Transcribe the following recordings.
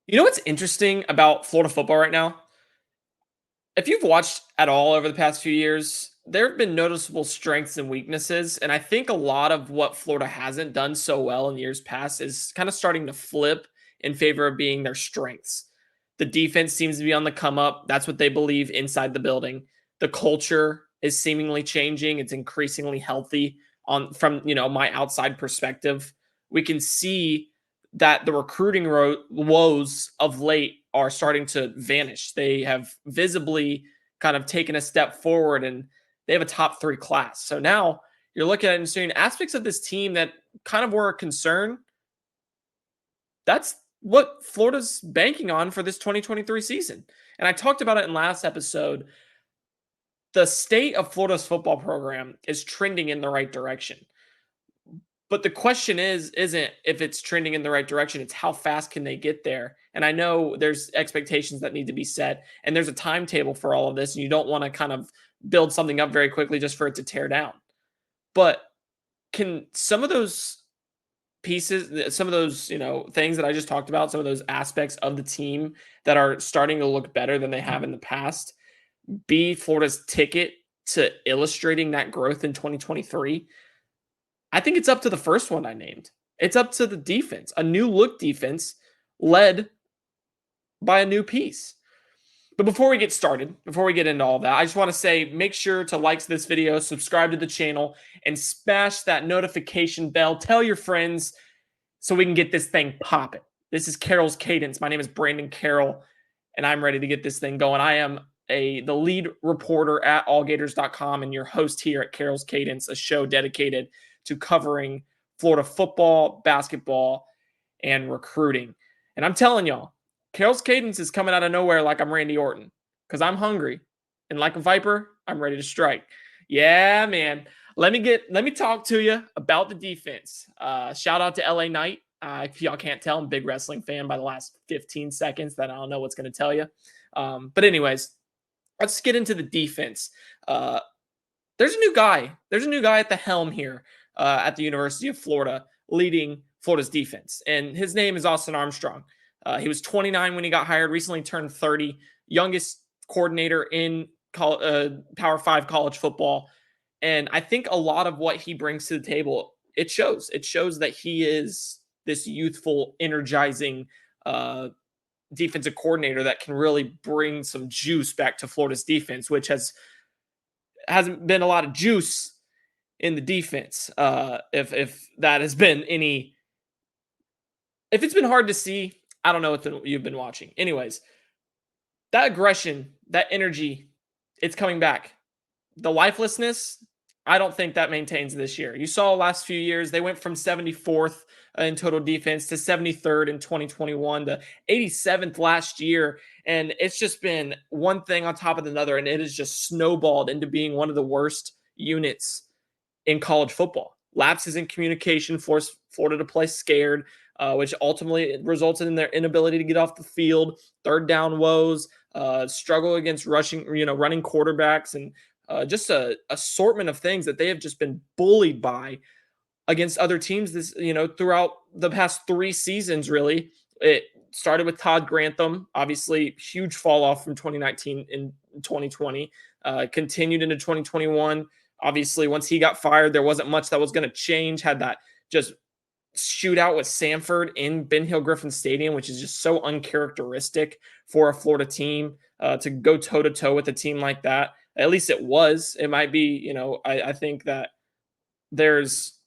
You know what's interesting about Florida football right now? If you've watched at all over the past few years, there have been noticeable strengths and weaknesses. And I think a lot of what Florida hasn't done so well in years past is kind of starting to flip in favor of being their strengths. The defense seems to be on the come up. That's what they believe inside the building. The culture is seemingly changing. It's increasingly healthy on from, my outside perspective. We can see that the recruiting woes of late are starting to vanish. They have visibly kind of taken a step forward and they have a top three class. So now you're looking at and seeing aspects of this team that kind of were a concern. That's what Florida's banking on for this 2023 season. And I talked about it in last episode. The state of Florida's football program is trending in the right direction. But the question isn't if it's trending in the right direction, it's how fast can they get there? And I know there's expectations that need to be set, and there's a timetable for all of this, and you don't want to kind of build something up very quickly just for it to tear down. But can some of those pieces, some of those, things that I just talked about, some of those aspects of the team that are starting to look better than they have in the past, be Florida's ticket to illustrating that growth in 2023? I think it's up to the first one I named. It's up to the defense, a new look defense led by a new piece. But before we get started, before we get into all that, I just want to say make sure to like this video, subscribe to the channel, and smash that notification bell. Tell your friends so we can get this thing popping. This is Carroll's Cadence. My name is Brandon Carroll, and I'm ready to get this thing going. I am the lead reporter at allgators.com and your host here at Carroll's Cadence, a show dedicated to covering Florida football, basketball, and recruiting. And I'm telling y'all, Carroll's Cadence is coming out of nowhere like I'm Randy Orton because I'm hungry. And like a viper, I'm ready to strike. Yeah, man. Let me talk to you about the defense. Shout out to LA Knight. If y'all can't tell, I'm a big wrestling fan by the last 15 seconds. That I don't know what's going to tell you. But anyways, let's get into the defense. There's a new guy. There's a new guy at the helm here at the University of Florida, leading Florida's defense, and his name is Austin Armstrong. He was 29 when he got hired. Recently turned 30. Youngest coordinator in Power 5 college football, and I think a lot of what he brings to the table it shows. It shows that he is this youthful, energizing defensive coordinator that can really bring some juice back to Florida's defense, which hasn't been a lot of juice in the defense. If that has been any, if it's been hard to see, I don't know what you've been watching. Anyways, that aggression, that energy, it's coming back. The lifelessness, I don't think that maintains this year. You saw last few years, they went from 74th in total defense to 73rd in 2021 to 87th last year. And it's just been one thing on top of another. And it has just snowballed into being one of the worst units in college football. Lapses in communication forced Florida to play scared, which ultimately resulted in their inability to get off the field. Third down woes, struggle against running quarterbacks, and just a assortment of things that they have just been bullied by against other teams throughout the past 3 seasons. Really, it started with Todd Grantham, obviously huge fall off from 2019 and 2020, continued into 2021. Obviously, once he got fired, there wasn't much that was going to change. Had that just shootout with Samford in Ben Hill Griffin Stadium, which is just so uncharacteristic for a Florida team to go toe to toe with a team like that. At least it was. It might be, I think that there's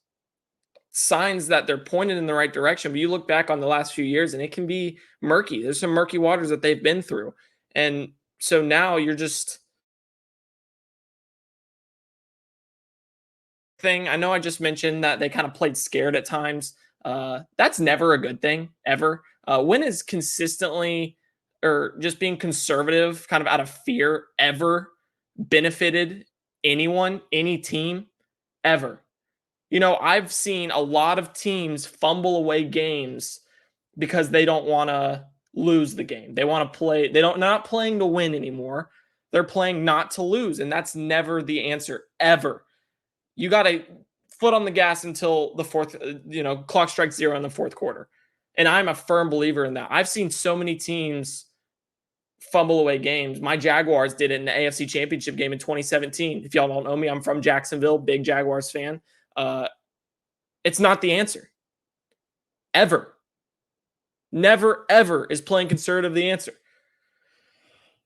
signs that they're pointed in the right direction, but you look back on the last few years and it can be murky. There's some murky waters that they've been through. And so now you're just I know I just mentioned that they kind of played scared at times. That's never a good thing, ever. When is consistently or just being conservative, kind of out of fear, ever benefited anyone, any team, ever? I've seen a lot of teams fumble away games because they don't want to lose the game. They want to play, they're not playing to win anymore. They're playing not to lose. And that's never the answer, ever. You got to foot on the gas until the fourth, clock strikes zero in the fourth quarter. And I'm a firm believer in that. I've seen so many teams fumble away games. My Jaguars did it in the AFC Championship game in 2017. If y'all don't know me, I'm from Jacksonville, big Jaguars fan. Uh, it's not the answer ever. Never, ever is playing conservative the answer.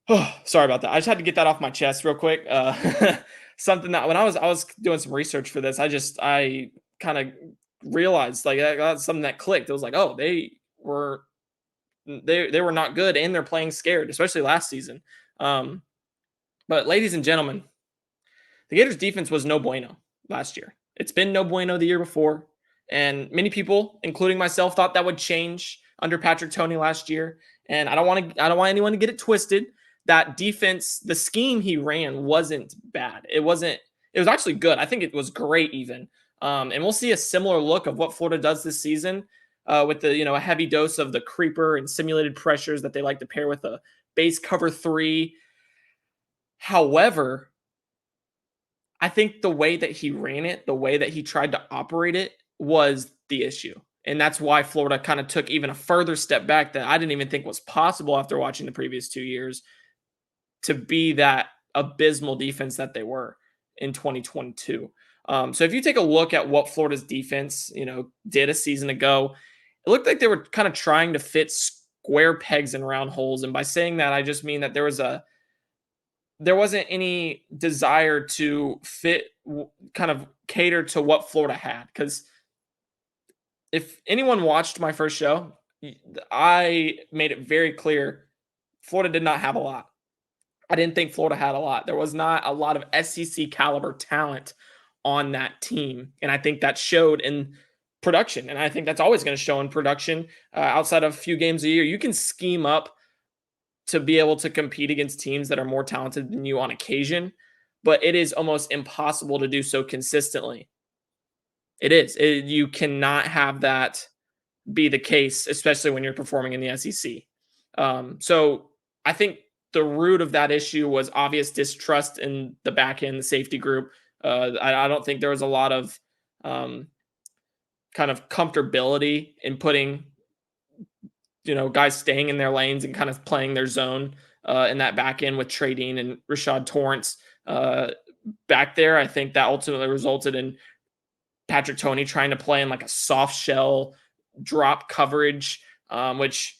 Oh, sorry about that. I just had to get that off my chest real quick. Something that when I was doing some research for this, I kind of realized like that's something that clicked. It was like, oh, they were not good and they're playing scared, especially last season. Um, but ladies and gentlemen, the Gators defense was no bueno last year. It's been no bueno the year before. And many people, including myself, thought that would change under Patrick Toney last year. And I don't want anyone to get it twisted. That defense, the scheme he ran wasn't bad. It was actually good. I think it was great even. And we'll see a similar look of what Florida does this season with a heavy dose of the creeper and simulated pressures that they like to pair with a base cover three. However, I think the way that he ran it, the way that he tried to operate it was the issue. And that's why Florida kind of took even a further step back that I didn't even think was possible after watching the previous 2 years to be that abysmal defense that they were in 2022. So if you take a look at what Florida's defense, did a season ago, it looked like they were kind of trying to fit square pegs in round holes. And by saying that, I just mean that there wasn't any desire to kind of cater to what Florida had. Because if anyone watched my first show, I made it very clear Florida did not have a lot. I didn't think Florida had a lot. There was not a lot of SEC caliber talent on that team. And I think that showed in production. And I think that's always going to show in production outside of a few games a year. You can scheme up to be able to compete against teams that are more talented than you on occasion, but it is almost impossible to do so consistently. It is. You cannot have that be the case, especially when you're performing in the SEC. So I think the root of that issue was obvious distrust in the back end, the safety group. I don't think there was a lot of kind of comfortability in putting guys staying in their lanes and kind of playing their zone in that back end with Trey Dean and Rashad Torrance back there. I think that ultimately resulted in Patrick Toney trying to play in like a soft shell drop coverage, which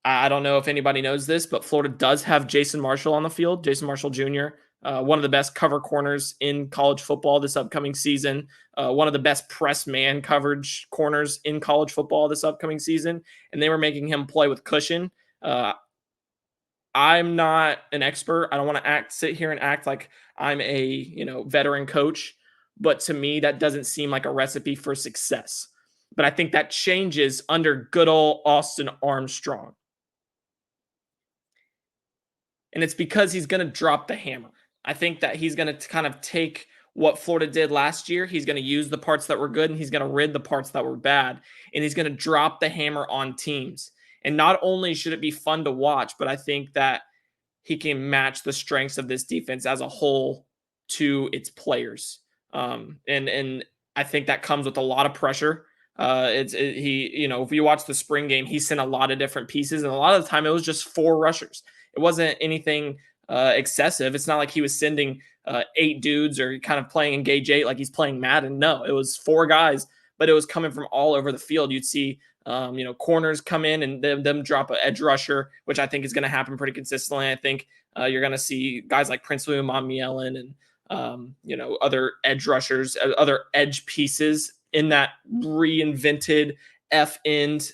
I don't know if anybody knows this, but Florida does have Jason Marshall on the field, Jason Marshall Jr., one of the best cover corners in college football this upcoming season, one of the best press man coverage corners in college football this upcoming season, and they were making him play with cushion. I'm not an expert. I don't want to sit here and act like I'm a veteran coach, but to me that doesn't seem like a recipe for success. But I think that changes under good old Austin Armstrong. And it's because he's going to drop the hammer. I think that he's going to kind of take what Florida did last year. He's going to use the parts that were good and he's going to rid the parts that were bad. And he's going to drop the hammer on teams. And not only should it be fun to watch, but I think that he can match the strengths of this defense as a whole to its players. And I think that comes with a lot of pressure. If you watch the spring game, he sent a lot of different pieces, and a lot of the time it was just four rushers. It wasn't anything excessive. It's not like he was sending 8 dudes or kind of playing engage 8 like he's playing Madden. No, it was 4 guys, but it was coming from all over the field. You'd see corners come in and them drop an edge rusher, which I think is going to happen pretty consistently. I think you're going to see guys like Prince William Mielen and other edge rushers, other edge pieces in that reinvented F end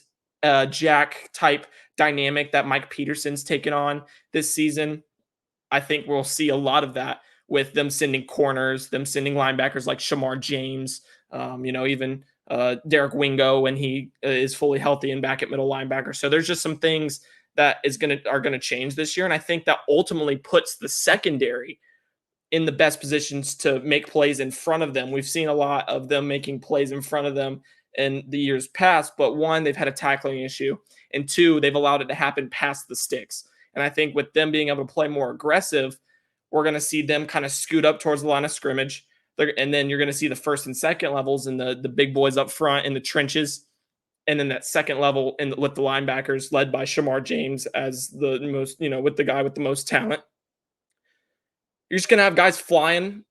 jack type dynamic that Mike Peterson's taken on this season. I think we'll see a lot of that with them sending corners, them sending linebackers like Shamar James, even Derek Wingo when he is fully healthy and back at middle linebacker. So there's just some things that are going to change this year. And I think that ultimately puts the secondary in the best positions to make plays in front of them. We've seen a lot of them making plays in front of them in the years past, but 1, they've had a tackling issue, and 2, they've allowed it to happen past the sticks. And I think with them being able to play more aggressive, we're going to see them kind of scoot up towards the line of scrimmage. And then you're going to see the first and second levels and the big boys up front in the trenches And then that second level in with the linebackers led by Shamar James as the most, with the guy with the most talent. You're just gonna have guys flying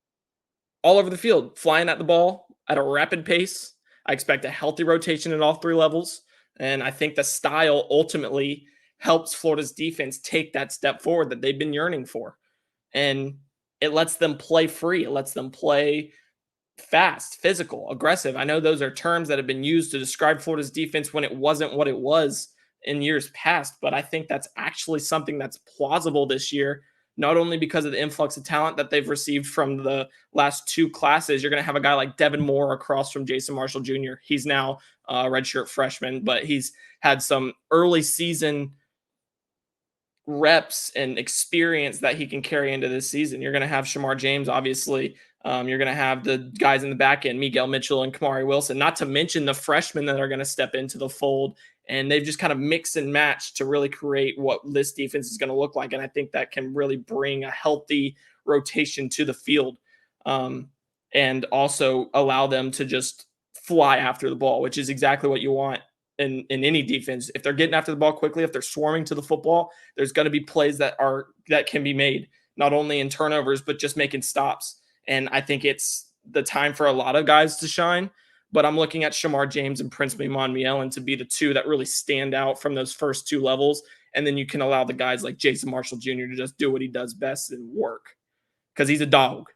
all over the field, flying at the ball at a rapid pace. I expect a healthy rotation at all three levels. And I think the style ultimately helps Florida's defense take that step forward that they've been yearning for. And it lets them play free. It lets them play fast, physical, aggressive. I know those are terms that have been used to describe Florida's defense when it wasn't what it was in years past, but I think that's actually something that's plausible this year, not only because of the influx of talent that they've received from the last two classes. You're going to have a guy like Devin Moore across from Jason Marshall Jr. He's now a redshirt freshman, but he's had some early season reps and experience that he can carry into this season. You're going to have Shamar James, obviously. You're going to have the guys in the back end, Miguel Mitchell and Kamari Wilson, not to mention the freshmen that are going to step into the fold. And they've just kind of mixed and matched to really create what this defense is going to look like. And I think that can really bring a healthy rotation to the field, and also allow them to just fly after the ball, which is exactly what you want in any defense. If they're getting after the ball quickly, if they're swarming to the football, there's going to be plays that can be made, not only in turnovers, but just making stops. And I think it's the time for a lot of guys to shine. But I'm looking at Shamar James and Prince Milan to be the two that really stand out from those first two levels. And then you can allow the guys like Jason Marshall Jr. to just do what he does best and work, because he's a dog.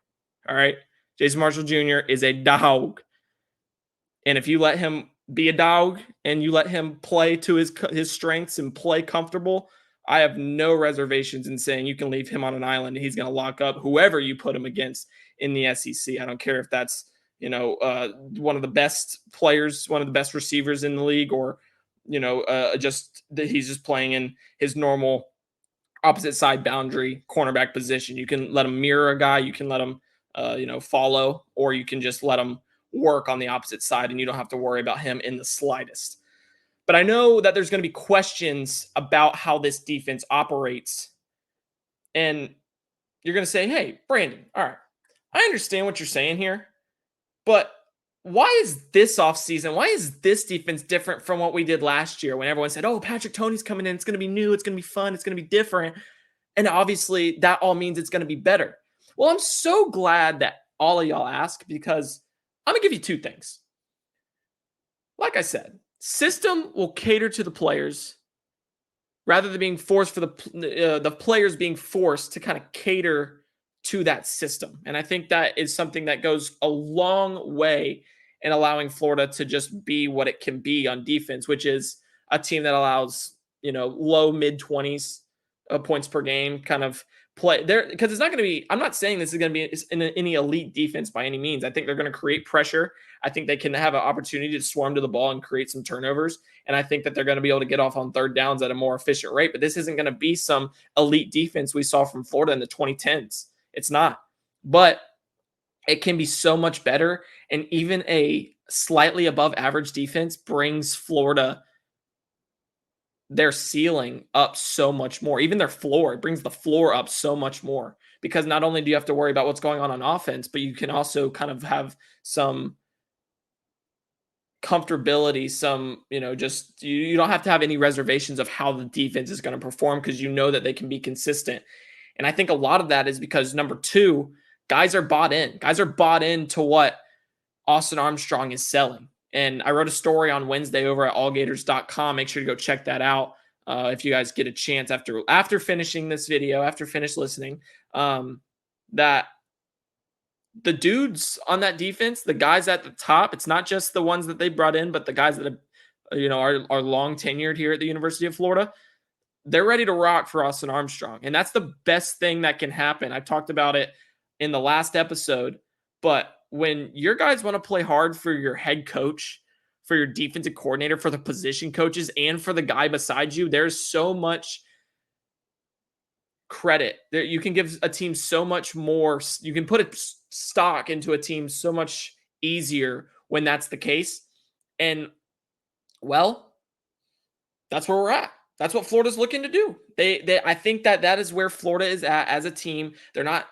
All right. Jason Marshall Jr. is a dog. And if you let him be a dog and you let him play to his strengths and play comfortable, I have no reservations in saying you can leave him on an island and he's going to lock up whoever you put him against in the SEC. I don't care if that's, one of the best players, one of the best receivers in the league, or, just that he's just playing in his normal opposite side boundary cornerback position. You can let him mirror a guy, you can let him, follow, or you can just let him work on the opposite side and you don't have to worry about him in the slightest. But I know that there's going to be questions about how this defense operates. And you're going to say, hey, Brandon, all right, I understand what you're saying here, but why is this offseason, why is this defense different from what we did last year when everyone said, oh, Patrick Toney's coming in, it's going to be new, it's going to be fun, it's going to be different. And obviously that all means it's going to be better. Well, I'm so glad that all of y'all ask, because I'm going to give you two things. Like I said, system will cater to the players rather than being forced for the players being forced to kind of cater to that system. And I think that is something that goes a long way in allowing Florida to just be what it can be on defense, which is a team that allows, low mid 20s points per game kind of play there, because it's not going to be, I'm not saying this is going to be in any elite defense by any means. I think they're going to create pressure. I think they can have an opportunity to swarm to the ball and create some turnovers. And I think that they're going to be able to get off on third downs at a more efficient rate. But this isn't going to be some elite defense we saw from Florida in the 2010s. It's not. But it can be so much better. And even a slightly above average defense brings Florida their ceiling up so much more. Even their floor, it brings the floor up so much more, because not only do you have to worry about what's going on offense, but you can also kind of have some comfortability, some, just you don't have to have any reservations of how the defense is going to perform, because you know that they can be consistent. And I think a lot of that is because, number two, guys are bought in. Guys are bought into what Austin Armstrong is selling. And I wrote a story on Wednesday over at allgators.com. Make sure to go check that out if you guys get a chance after finishing this video, after finish listening, that the dudes on that defense, the guys at the top, it's not just the ones that they brought in, but the guys that are long tenured here at the University of Florida. They're ready to rock for Austin Armstrong. And that's the best thing that can happen. I talked about it in the last episode, but when your guys want to play hard for your head coach, for your defensive coordinator, for the position coaches, and for the guy beside you, there's so much credit there. You can give a team so much more. You can put a stock into a team so much easier when that's the case. And, well, that's where we're at. That's what Florida's looking to do. I think that is where Florida is at as a team. They're not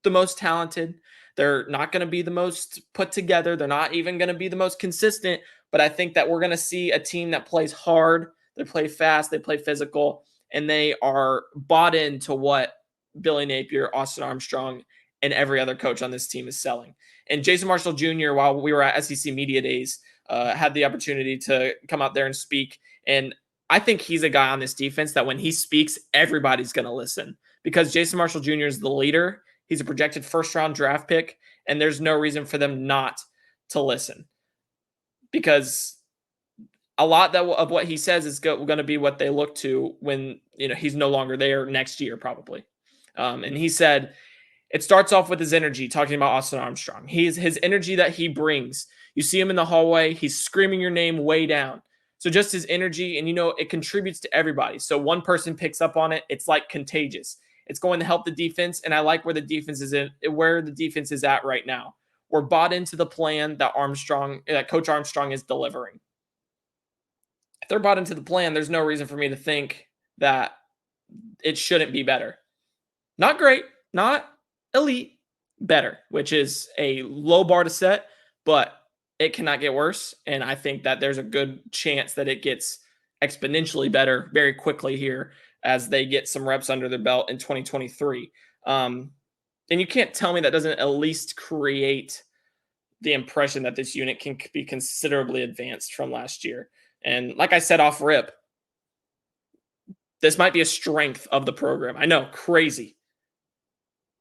the most talented. They're not going to be the most put together. They're not even going to be the most consistent, but I think that we're going to see a team that plays hard, they play fast, they play physical, and they are bought into what Billy Napier, Austin Armstrong, and every other coach on this team is selling. And Jason Marshall Jr., while we were at SEC Media Days, had the opportunity to come out there and speak. And I think he's a guy on this defense that when he speaks, everybody's going to listen because Jason Marshall Jr. is the leader. He's a projected first-round draft pick, and there's no reason for them not to listen because a lot of what he says is going to be what they look to when he's no longer there next year, probably. And he said it starts off with his energy, talking about Austin Armstrong. His energy that he brings. You see him in the hallway, he's screaming your name way down. So just his energy, and it contributes to everybody. So one person picks up on it, it's like contagious. It's going to help the defense, and I like where the defense is at right now. We're bought into the plan that Coach Armstrong is delivering. If they're bought into the plan, there's no reason for me to think that it shouldn't be better. Not great, not elite, better, which is a low bar to set, but it cannot get worse. And I think that there's a good chance that it gets exponentially better very quickly here as they get some reps under their belt in 2023. And you can't tell me that doesn't at least create the impression that this unit can be considerably advanced from last year. And like I said off rip, this might be a strength of the program. I know, crazy.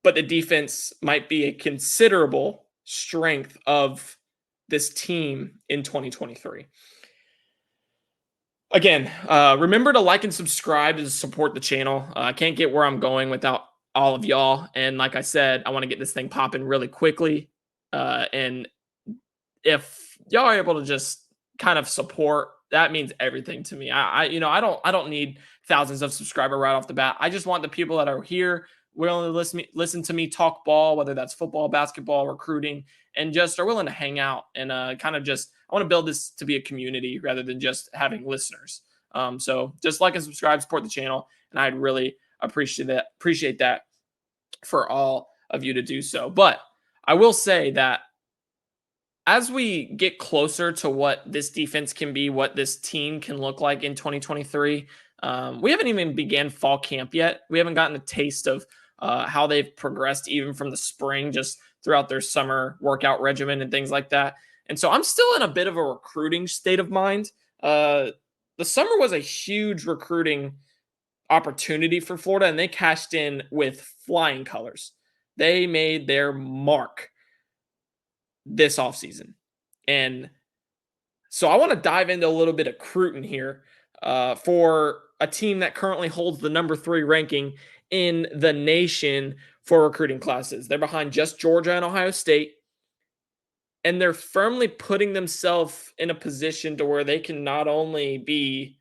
But the defense might be a considerable strength of this team in 2023. Again, remember to like and subscribe to support the channel. I can't get where I'm going without all of y'all. And like I said, I want to get this thing popping really quickly. And if y'all are able to just kind of support, that means everything to me. I don't need thousands of subscribers right off the bat. I just want the people that are here willing to listen to me talk ball, whether that's football, basketball, recruiting, and just are willing to hang out and kind of just, I want to build this to be a community rather than just having listeners. So just like and subscribe, support the channel, and I'd really appreciate that for all of you to do so. But I will say that as we get closer to what this defense can be, what this team can look like in 2023, we haven't even began fall camp yet. We haven't gotten a taste of how they've progressed even from the spring, just throughout their summer workout regimen and things like that. And so I'm still in a bit of a recruiting state of mind. The summer was a huge recruiting opportunity for Florida, and they cashed in with flying colors. They made their mark this offseason. And so I want to dive into a little bit of recruiting here for a team that currently holds the number 3 ranking in the nation for recruiting classes. They're behind just Georgia and Ohio State. And they're firmly putting themselves in a position to where they can not only be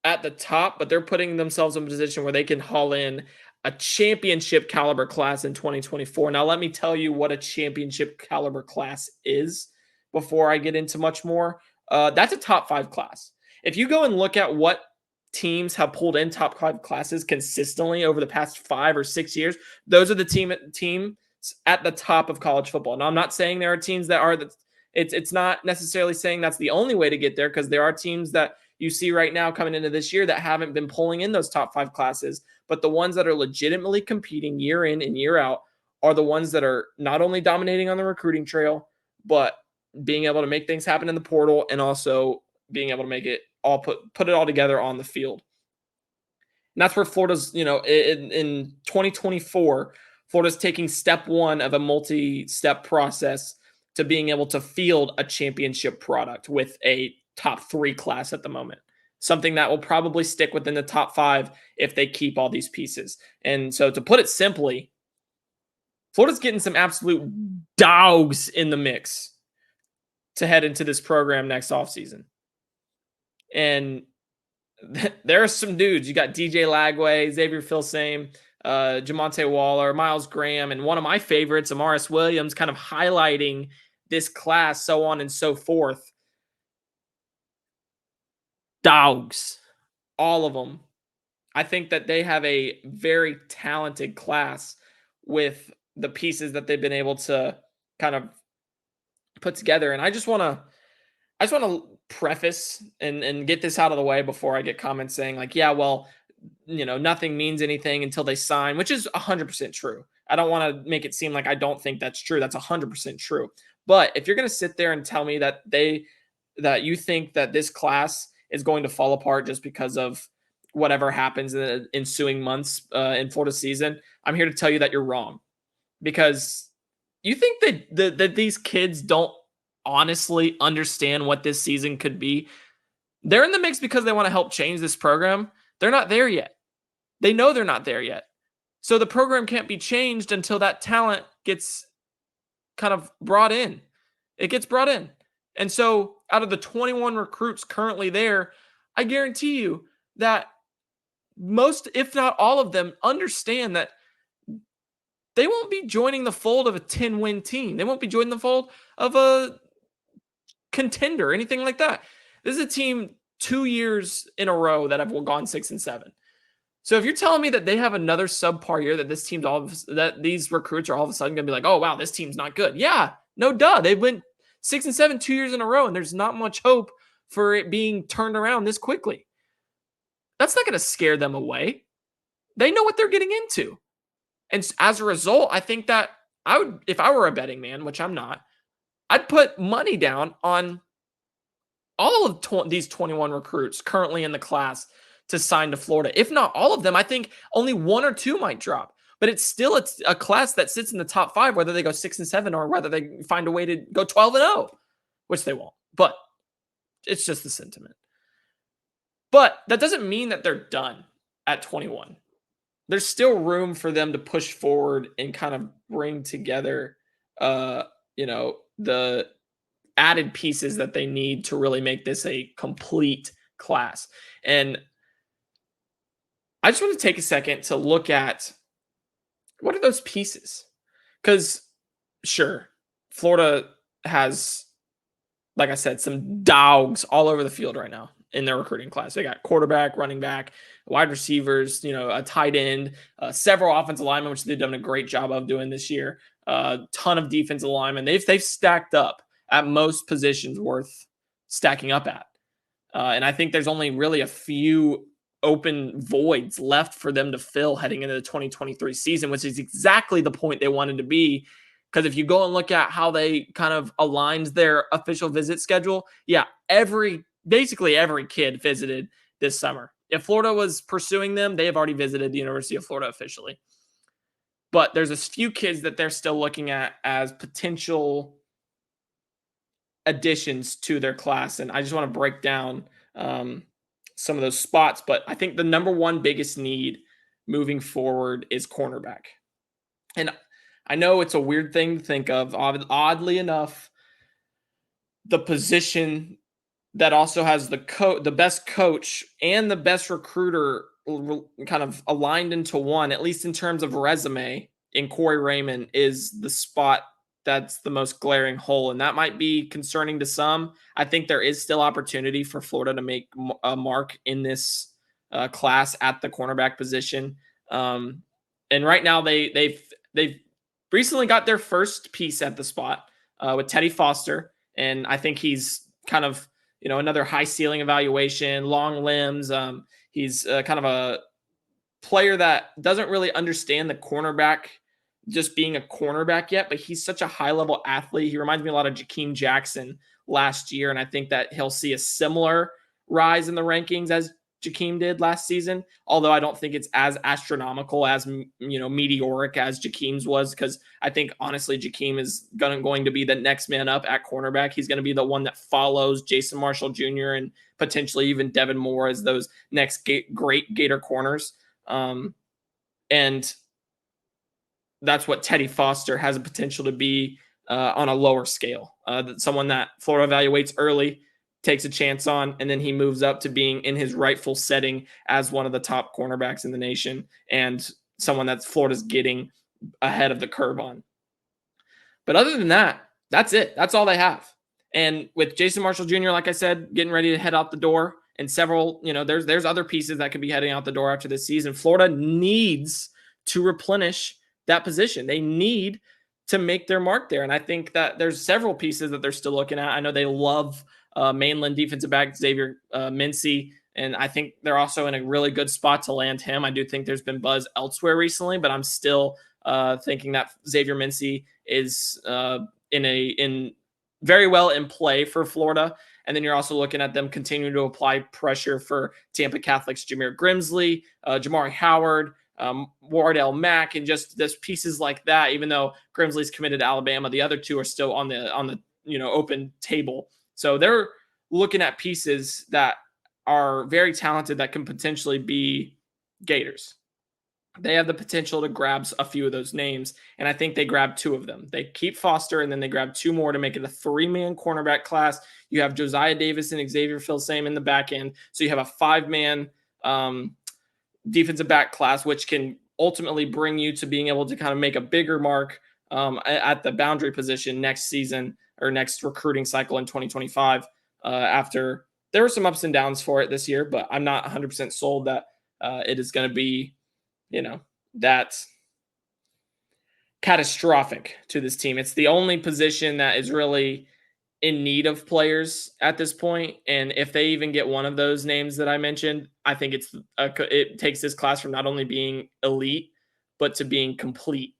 at the top, but they're putting themselves in a position where they can haul in a championship caliber class in 2024. Now, let me tell you what a championship caliber class is before I get into much more. That's a top 5 class. If you go and look at what teams have pulled in top 5 classes consistently over the past 5 or 6 years, those are the teams at the top of college football. Now, I'm not saying there are teams that are it's not necessarily saying that's the only way to get there, because there are teams that you see right now coming into this year that haven't been pulling in those top 5 classes, but the ones that are legitimately competing year in and year out are the ones that are not only dominating on the recruiting trail, but being able to make things happen in the portal and also being able to make it all put it all together on the field. And that's where Florida's, in 2024, Florida's taking step 1 of a multi-step process to being able to field a championship product with a top 3 class at the moment. Something that will probably stick within the top 5 if they keep all these pieces. And so to put it simply, Florida's getting some absolute dogs in the mix to head into this program next offseason. And there are some dudes. You got DJ Lagway, Xavier Filsame, Jamonte Waller, Miles Graham, and one of my favorites, Amaris Williams, kind of highlighting this class, so on and so forth. Dogs, all of them. I think that they have a very talented class with the pieces that they've been able to kind of put together. And I just want to preface and get this out of the way before I get comments saying like, yeah, well, nothing means anything until they sign, which is 100% true. I don't want to make it seem like I don't think that's true. That's 100% true. But if you're going to sit there and tell me that you think that this class is going to fall apart just because of whatever happens in the ensuing months in Florida season, I'm here to tell you that you're wrong, because you think that these kids don't honestly understand what this season could be. They're in the mix because they want to help change this program. They're not there yet. They know they're not there yet. So the program can't be changed until that talent gets kind of brought in. It gets brought in. And so out of the 21 recruits currently there, I guarantee you that most, if not all of them, understand that they won't be joining the fold of a 10-win team. They won't be joining the fold of a contender, anything like that. This is a team 2 years in a row that have gone 6-7. So if you're telling me that they have another subpar year, that this team's that these recruits are all of a sudden going to be like, oh wow, this team's not good. Yeah, no duh. They went 6-7 2 years in a row, and there's not much hope for it being turned around this quickly. That's not going to scare them away. They know what they're getting into. And as a result, I think that I would, if I were a betting man, which I'm not, I'd put money down on all of these 21 recruits currently in the class to sign to Florida. If not all of them, I think only one or two might drop. But it's a class that sits in the top 5, whether they go 6-7 or whether they find a way to go 12-0, which they won't. But it's just the sentiment. But that doesn't mean that they're done at 21. There's still room for them to push forward and kind of bring together, the added pieces that they need to really make this a complete class. And I just want to take a second to look at what are those pieces? Because sure, Florida has, like I said, some dogs all over the field right now in their recruiting class. They got quarterback, running back, wide receivers, a tight end, several offensive linemen, which they've done a great job of doing this year. A ton of defensive linemen. They've stacked up at most positions worth stacking up at. And I think there's only really a few open voids left for them to fill heading into the 2023 season, which is exactly the point they wanted to be. Because if you go and look at how they kind of aligned their official visit schedule, yeah, basically every kid visited this summer. If Florida was pursuing them, they have already visited the University of Florida officially. But there's a few kids that they're still looking at as potential additions to their class. And I just want to break down some of those spots. But I think the number one biggest need moving forward is cornerback. And I know it's a weird thing to think of. Oddly enough, the position that also has the best coach and the best recruiter kind of aligned into one, at least in terms of resume, in Corey Raymond, is the spot that's the most glaring hole. And that might be concerning to some. I think there is still opportunity for Florida to make a mark in this class at the cornerback position. And right now they've recently got their first piece at the spot with Teddy Foster. And I think he's kind of, another high ceiling evaluation, long limbs. He's kind of a player that doesn't really understand the cornerback just being a cornerback yet, but he's such a high level athlete. He reminds me a lot of Jakeem Jackson last year. And I think that he'll see a similar rise in the rankings as Jakeem did last season. Although I don't think it's as astronomical, as, meteoric as Jakeem's was, because I think honestly, Jakeem is going to be the next man up at cornerback. He's going to be the one that follows Jason Marshall Jr. and potentially even Devin Moore as those next great Gator corners. And that's what Teddy Foster has a potential to be on a lower scale. Someone that Florida evaluates early, takes a chance on, and then he moves up to being in his rightful setting as one of the top cornerbacks in the nation, and someone that Florida's getting ahead of the curve on. But other than that, that's it. That's all they have. And with Jason Marshall Jr., like I said, getting ready to head out the door, and several, there's other pieces that could be heading out the door after this season. Florida needs to replenish that position. They need to make their mark there. And I think that there's several pieces that they're still looking at. I know they love mainland defensive back Xavier Mincy, and I think they're also in a really good spot to land him. I do think there's been buzz elsewhere recently, but I'm still thinking that Xavier Mincy is in very well in play for Florida. And then you're also looking at them continuing to apply pressure for Tampa Catholic's Jameer Grimsley, Jamari Howard, Wardell Mack, and just this pieces like that. Even though Grimsley's committed to Alabama, the other two are still on the open table. So they're looking at pieces that are very talented that can potentially be Gators. They have the potential to grab a few of those names, and I think they grab two of them. They keep Foster, and then they grab two more to make it a three-man cornerback class. You have Josiah Davis and Xavier Filsame in the back end, so you have a five-man defensive back class, which can ultimately bring you to being able to kind of make a bigger mark at the boundary position next season or next recruiting cycle in 2025. After there were some ups and downs for it this year, but I'm not 100% sold that it is going to be that's catastrophic to this team. It's the only position that is really in need of players at this point. And if they even get one of those names that I mentioned, I think it takes this class from not only being elite, but to being complete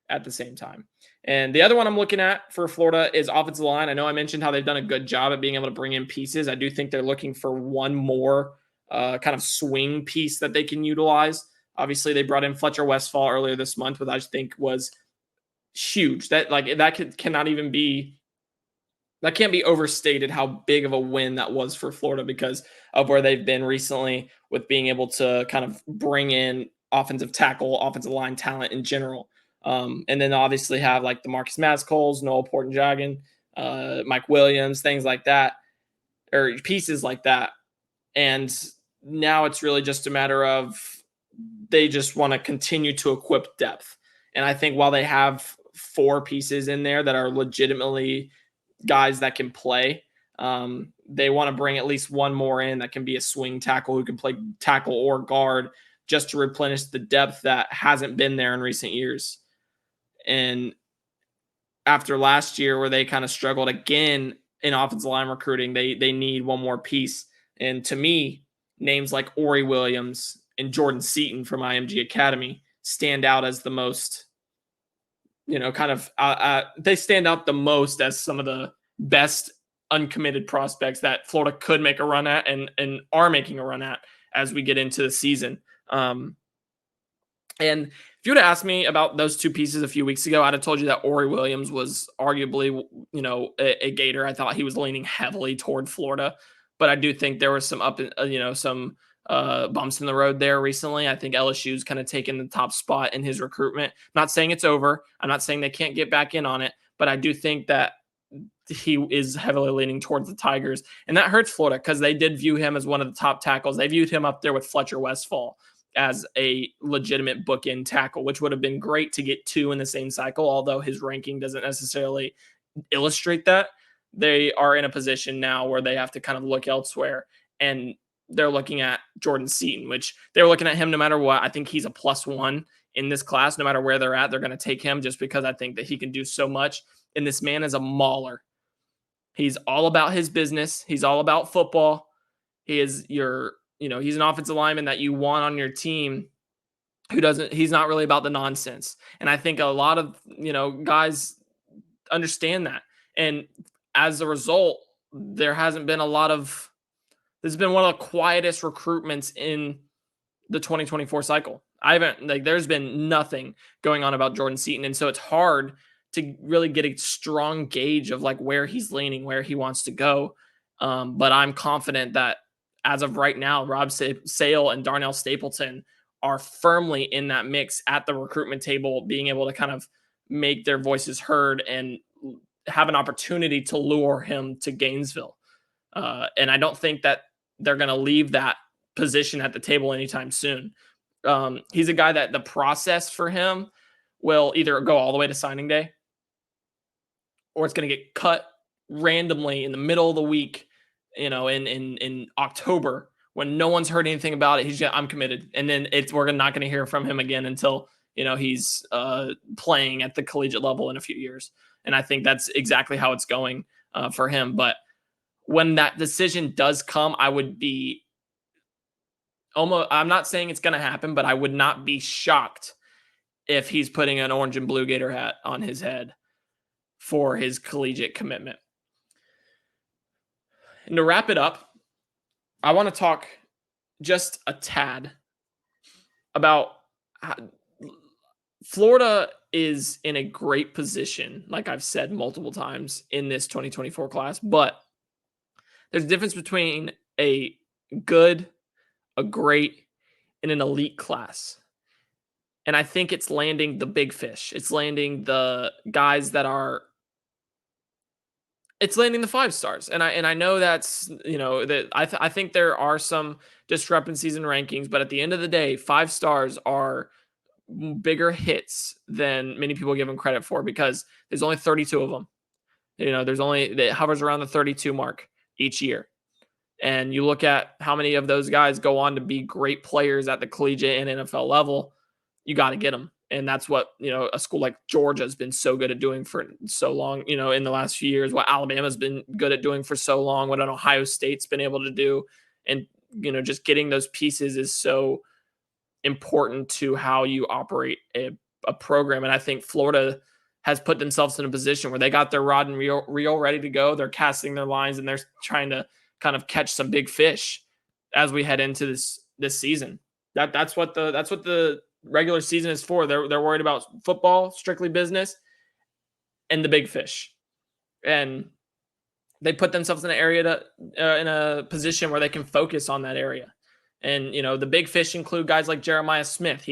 at the same time. And the other one I'm looking at for Florida is offensive line. I know I mentioned how they've done a good job at being able to bring in pieces. I do think they're looking for one more kind of swing piece that they can utilize. Obviously, they brought in Fletcher Westfall earlier this month, which I think was huge. That can't be overstated how big of a win that was for Florida because of where they've been recently with being able to kind of bring in offensive tackle, offensive line talent in general. And then obviously have like the Marcus Mazcoles, Noah Porton-Joggin, Mike Williams, things like that, or pieces like that. And now it's really just a matter of they just want to continue to equip depth. And I think while they have four pieces in there that are legitimately guys that can play, they want to bring at least one more in that can be a swing tackle who can play tackle or guard just to replenish the depth that hasn't been there in recent years. And after last year where they kind of struggled again in offensive line recruiting, they need one more piece. And to me, names like Ori Williams and Jordan Seaton from IMG Academy stand out as the most, they stand out the most as some of the best uncommitted prospects that Florida could make a run at and are making a run at as we get into the season. And if you would have asked me about those two pieces a few weeks ago, I'd have told you that Ori Williams was arguably, a Gator. I thought he was leaning heavily toward Florida, but I do think there was some bumps in the road there recently. I think LSU's kind of taken the top spot in his recruitment. I'm not saying it's over. I'm not saying they can't get back in on it, but I do think that he is heavily leaning towards the Tigers, and that hurts Florida because they did view him as one of the top tackles. They viewed him up there with Fletcher Westfall as a legitimate bookend tackle, which would have been great to get two in the same cycle, although his ranking doesn't necessarily illustrate that. They are in a position now where they have to kind of look elsewhere, and they're looking at Jordan Seaton, which they're looking at him no matter what. I think he's a +1 in this class. No matter where they're at, they're going to take him just because I think that he can do so much. And this man is a mauler. He's all about his business. He's all about football. He is he's an offensive lineman that you want on your team he's not really about the nonsense. And I think a lot of, guys understand that. And as a result, there's been one of the quietest recruitments in the 2024 cycle. There's been nothing going on about Jordan Seaton. And so it's hard to really get a strong gauge of where he's leaning, where he wants to go. But I'm confident that as of right now, Rob Sale and Darnell Stapleton are firmly in that mix at the recruitment table, being able to kind of make their voices heard and have an opportunity to lure him to Gainesville. And I don't think that they're going to leave that position at the table anytime soon. He's a guy that the process for him will either go all the way to signing day or it's going to get cut randomly in the middle of the week, in October when no one's heard anything about it. I'm committed. And then we're not going to hear from him again until he's playing at the collegiate level in a few years. And I think that's exactly how it's going for him. But when that decision does come, I would be almost, I'm not saying it's going to happen, but I would not be shocked if he's putting an orange and blue Gator hat on his head for his collegiate commitment. And to wrap it up, I want to talk just a tad about how Florida is in a great position, like I've said multiple times in this 2024 class, but there's a difference between a good, a great, and an elite class. And I think it's landing the big fish. It's landing the guys that are it's landing the 5 stars. And I know that's, that I think there are some discrepancies in rankings, but at the end of the day, 5 stars are bigger hits than many people give them credit for because there's only 32 of them. It hovers around the 32 mark each year. And you look at how many of those guys go on to be great players at the collegiate and NFL level, you got to get them. And that's what, a school like Georgia has been so good at doing for so long, in the last few years, what Alabama's been good at doing for so long, what an Ohio State's been able to do. And, just getting those pieces is so important to how you operate a program. And I think Florida has put themselves in a position where they got their rod and reel ready to go. They're casting their lines and they're trying to kind of catch some big fish as we head into this season. That's what the regular season is for. They're worried about football, strictly business, and the big fish. And they put themselves in an area in a position where they can focus on that area. And the big fish include guys like Jeremiah Smith.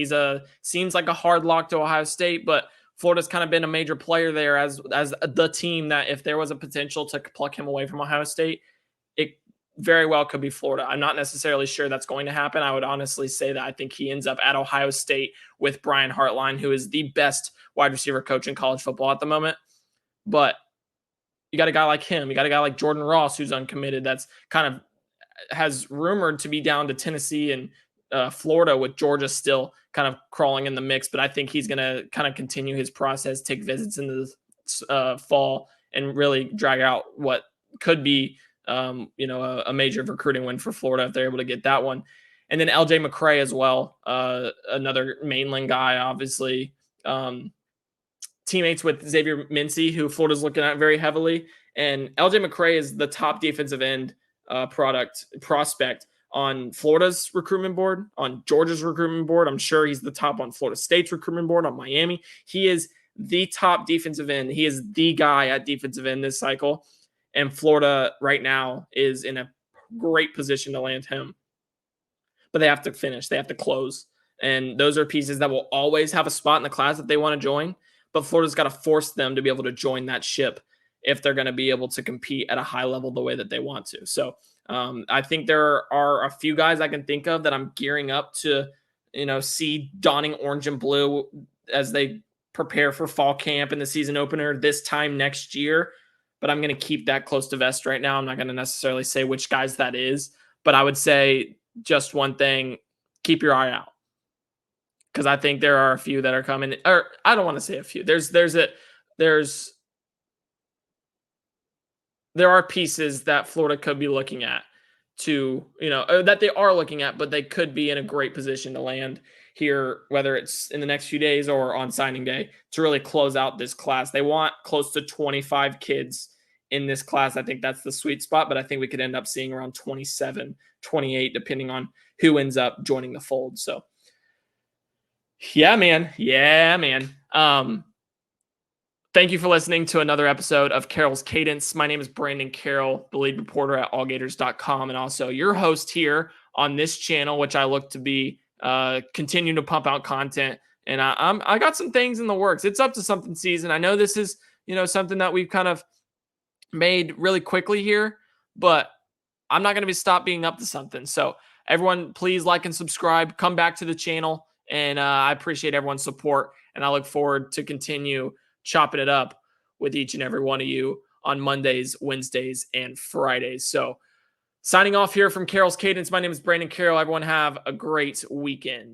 Seems like a hard lock to Ohio State, but Florida's kind of been a major player there as the team that if there was a potential to pluck him away from Ohio State, it very well could be Florida. I'm not necessarily sure that's going to happen. I would honestly say that I think he ends up at Ohio State with Brian Hartline, who is the best wide receiver coach in college football at the moment. But you got a guy like him. You got a guy like Jordan Ross, who's uncommitted. That's kind of has rumored to be down to Tennessee and Florida, with Georgia still kind of crawling in the mix. But I think he's going to kind of continue his process, take visits into the fall, and really drag out what could be a major recruiting win for Florida if they're able to get that one. And then LJ McCray as well, another mainland guy, obviously. Teammates with Xavier Mincy, who Florida's looking at very heavily. And LJ McCray is the top defensive end prospect on Florida's recruitment board, on Georgia's recruitment board. I'm sure he's the top on Florida State's recruitment board, on Miami. He is the top defensive end. He is the guy at defensive end this cycle. And Florida right now is in a great position to land him. But they have to finish. They have to close. And those are pieces that will always have a spot in the class that they want to join. But Florida's got to force them to be able to join that ship if they're going to be able to compete at a high level the way that they want to. So I think there are a few guys I can think of that I'm gearing up to, see donning orange and blue as they prepare for fall camp and the season opener this time next year. But I'm going to keep that close to vest right now. I'm not going to necessarily say which guys that is, but I would say just one thing, keep your eye out. Because I think there are a few that are coming, or I don't want to say a few. There are pieces that Florida could be looking at that they are looking at, but they could be in a great position to land here, whether it's in the next few days or on signing day, to really close out this class. They want close to 25 kids in this class. I think that's the sweet spot, but I think we could end up seeing around 27, 28, depending on who ends up joining the fold. So yeah, man. Thank you for listening to another episode of Carroll's Cadence. My name is Brandon Carroll, the lead reporter at allgators.com, and also your host here on this channel, which I look to be continuing to pump out content. And I got some things in the works. It's up to something season. I know this is, something that we've kind of made really quickly here, but I'm not going to stop being up to something. So everyone, please like and subscribe. Come back to the channel. And I appreciate everyone's support. And I look forward to continue chopping it up with each and every one of you on Mondays, Wednesdays, and Fridays. So signing off here from Carroll's Cadence. My name is Brandon Carroll. Everyone have a great weekend.